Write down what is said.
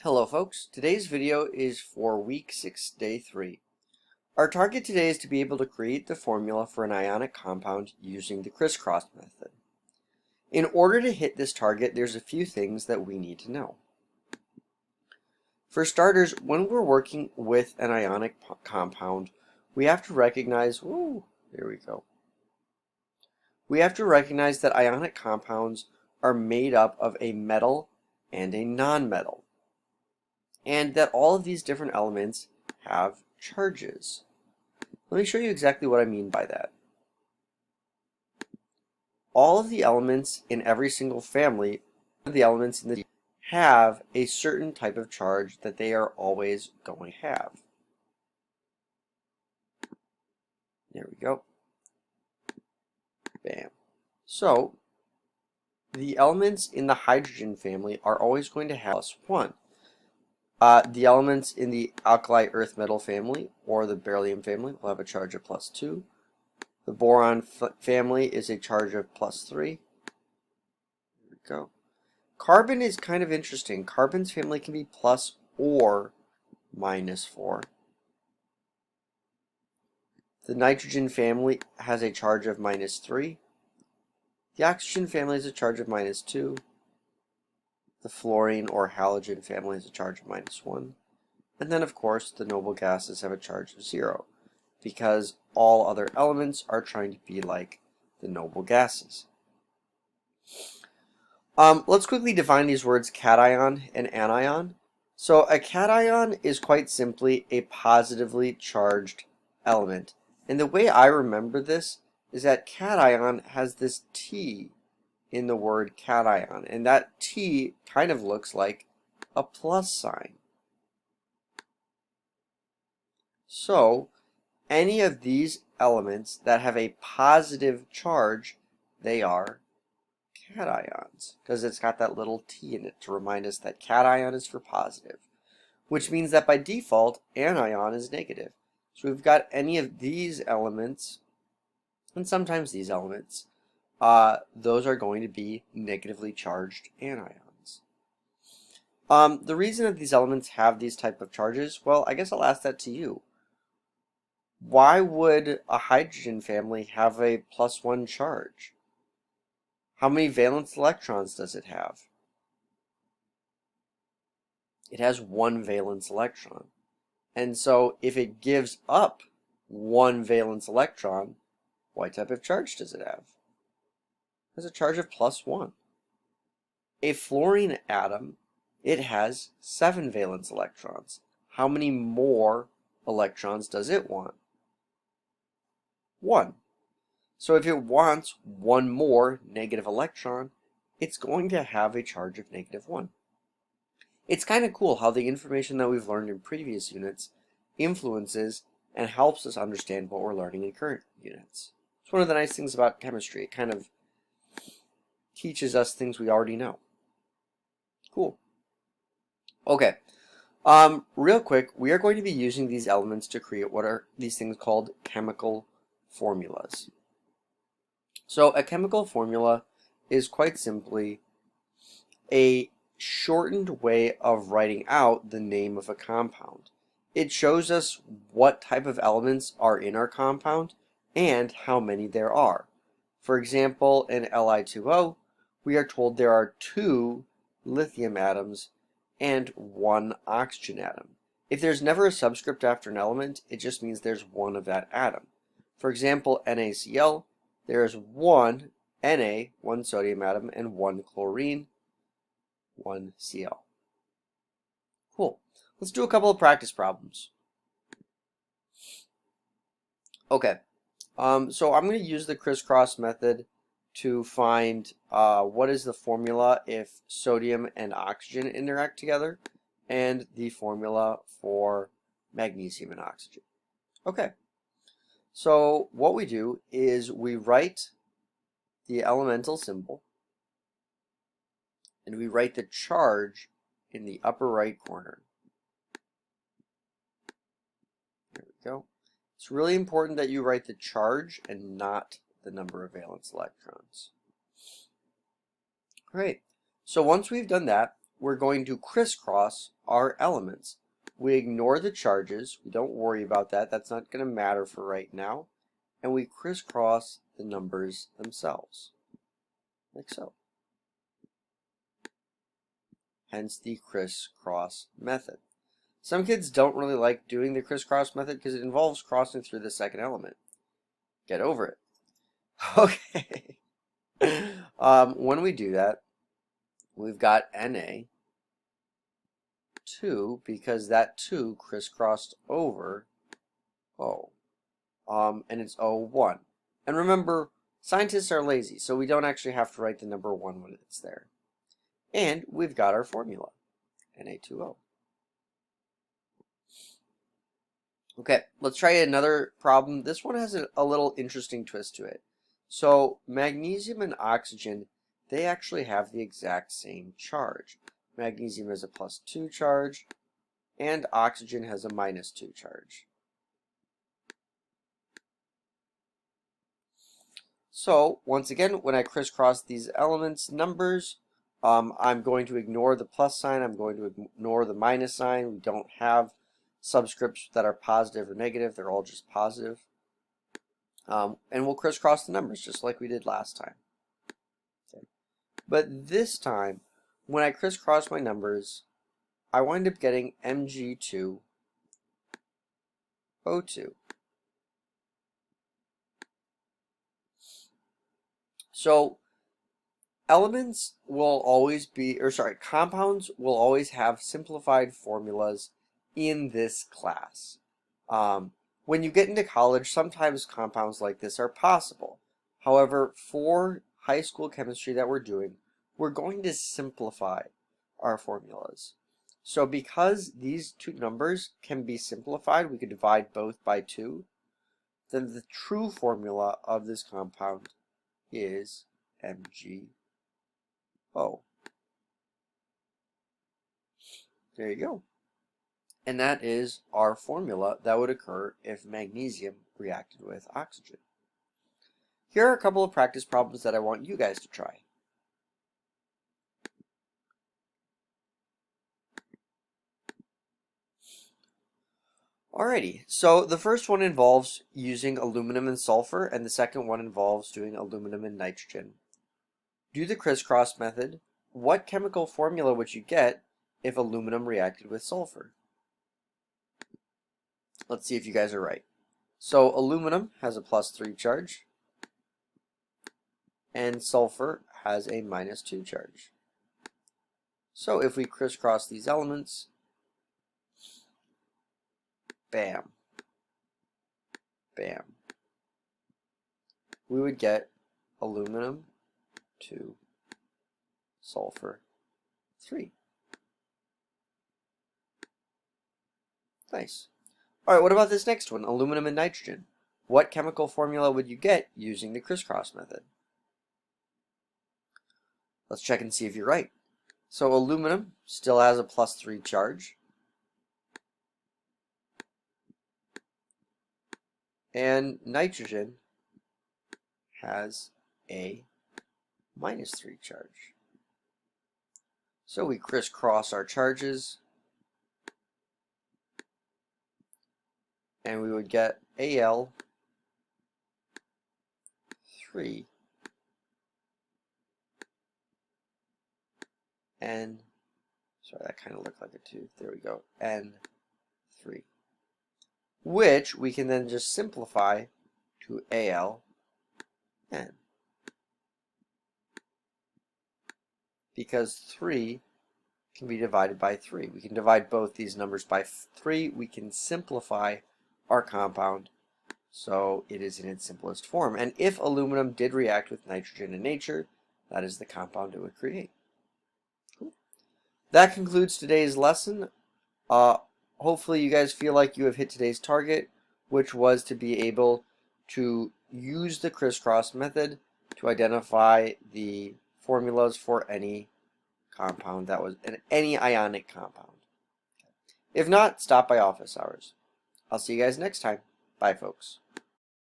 Hello folks, today's video is for week 6, day 3. Our target today is to be able to create the formula for an ionic compound using the crisscross method. In order to hit this target, there's a few things that we need to know. For starters, when we're working with an ionic compound, we have to recognize, we have to recognize that ionic compounds are made up of a metal and a nonmetal, and that all of these different elements have charges. Let me show you exactly what I mean by that. All of the elements in every single family, the elements in the have a certain type of charge that they are always going to have. There we go. Bam. So, the elements in the hydrogen family are always going to have +1. The elements in the alkali earth metal family or the beryllium family will have a charge of +2. The boron family is a charge of +3. There we go. Carbon is kind of interesting. Carbon's family can be plus or -4. The nitrogen family has a charge of -3. The oxygen family has a charge of -2. The fluorine or halogen family has a charge of -1. And then, of course, the noble gases have a charge of 0, because all other elements are trying to be like the noble gases. Let's quickly define these words cation and anion. So a cation is quite simply a positively charged element. And the way I remember this is that cation has this T in the word cation, and that T kind of looks like a plus sign. So any of these elements that have a positive charge, they are cations, because it's got that little T in it to remind us that cation is for positive, which means that by default anion is negative. So we've got any of these elements, and sometimes these elements, those are going to be negatively charged anions. The reason that these elements have these type of charges, well, I guess I'll ask that to you. Why would a hydrogen family have a +1 charge? How many valence electrons does it have? It has 1 valence electron. And so if it gives up 1 valence electron, what type of charge does it have? It has a charge of +1. A fluorine atom, it has 7 valence electrons. How many more electrons does it want? 1. So if it wants 1 more negative electron, it's going to have a charge of -1. It's kind of cool how the information that we've learned in previous units influences and helps us understand what we're learning in current units. It's one of the nice things about chemistry. It kind of teaches us things we already know. Cool. Okay. Real quick, we are going to be using these elements to create what are these things called chemical formulas. So a chemical formula is quite simply a shortened way of writing out the name of a compound. It shows us what type of elements are in our compound and how many there are. For example, in Li2O, we are told there are 2 lithium atoms and 1 oxygen atom. If there's never a subscript after an element, it just means there's 1 of that atom. For example, NaCl, there is 1 Na, 1 sodium atom, and 1 chlorine, 1 Cl. Cool. Let's do a couple of practice problems. Okay. So I'm going to use the crisscross method to find what is the formula if sodium and oxygen interact together, and the formula for magnesium and oxygen. Okay. So what we do is we write the elemental symbol, and we write the charge in the upper right corner. There we go. It's really important that you write the charge and not the number of valence electrons. All right. So once we've done that, we're going to crisscross our elements. We ignore the charges. We don't worry about that. That's not going to matter for right now. And we crisscross the numbers themselves, like so. Hence the crisscross method. Some kids don't really like doing the crisscross method because it involves crossing through the second element. Get over it. Okay. When we do that, we've got Na 2 because that 2 crisscrossed over O. And it's O1. And remember, scientists are lazy, so we don't actually have to write the number 1 when it's there. And we've got our formula, Na2O. Okay, let's try another problem. This one has a little interesting twist to it. So magnesium and oxygen, they actually have the exact same charge. Magnesium has a +2 charge, and oxygen has a -2 charge. So once again, when I crisscross these elements numbers, I'm going to ignore the plus sign. I'm going to ignore the minus sign. We don't have subscripts that are positive or negative. They're all just positive. And we'll crisscross the numbers just like we did last time. Okay. But this time, when I crisscross my numbers, I wind up getting Mg2O2. So elements will always be, compounds will always have simplified formulas in this class. When you get into college, sometimes compounds like this are possible. However, for high school chemistry that we're doing, we're going to simplify our formulas. So because these two numbers can be simplified, we could divide both by 2, then the true formula of this compound is MgO. There you go. And that is our formula that would occur if magnesium reacted with oxygen. Here are a couple of practice problems that I want you guys to try. Alrighty, so the first one involves using aluminum and sulfur, and the second one involves doing aluminum and nitrogen. Do the crisscross method. What chemical formula would you get if aluminum reacted with sulfur? Let's see if you guys are right. So aluminum has a +3 charge, and sulfur has a -2 charge. So if we crisscross these elements, bam, bam, we would get aluminum 2, sulfur 3. Nice. All right, what about this next one, aluminum and nitrogen? What chemical formula would you get using the crisscross method? Let's check and see if you're right. So aluminum still has a +3 charge. And nitrogen has a -3 charge. So we crisscross our charges, and we would get Al3 and, sorry, that kind of looked like a 2. There we go, N3, which we can then just simplify to AlN. Because 3 can be divided by 3. We can divide both these numbers by 3. We can simplify our compound so it is in its simplest form. And if aluminum did react with nitrogen in nature, that is the compound it would create. Cool. That concludes today's lesson. Hopefully you guys feel like you have hit today's target, which was to be able to use the crisscross method to identify the formulas for any compound that was any ionic compound. If not, stop by office hours. I'll see you guys next time. Bye, folks.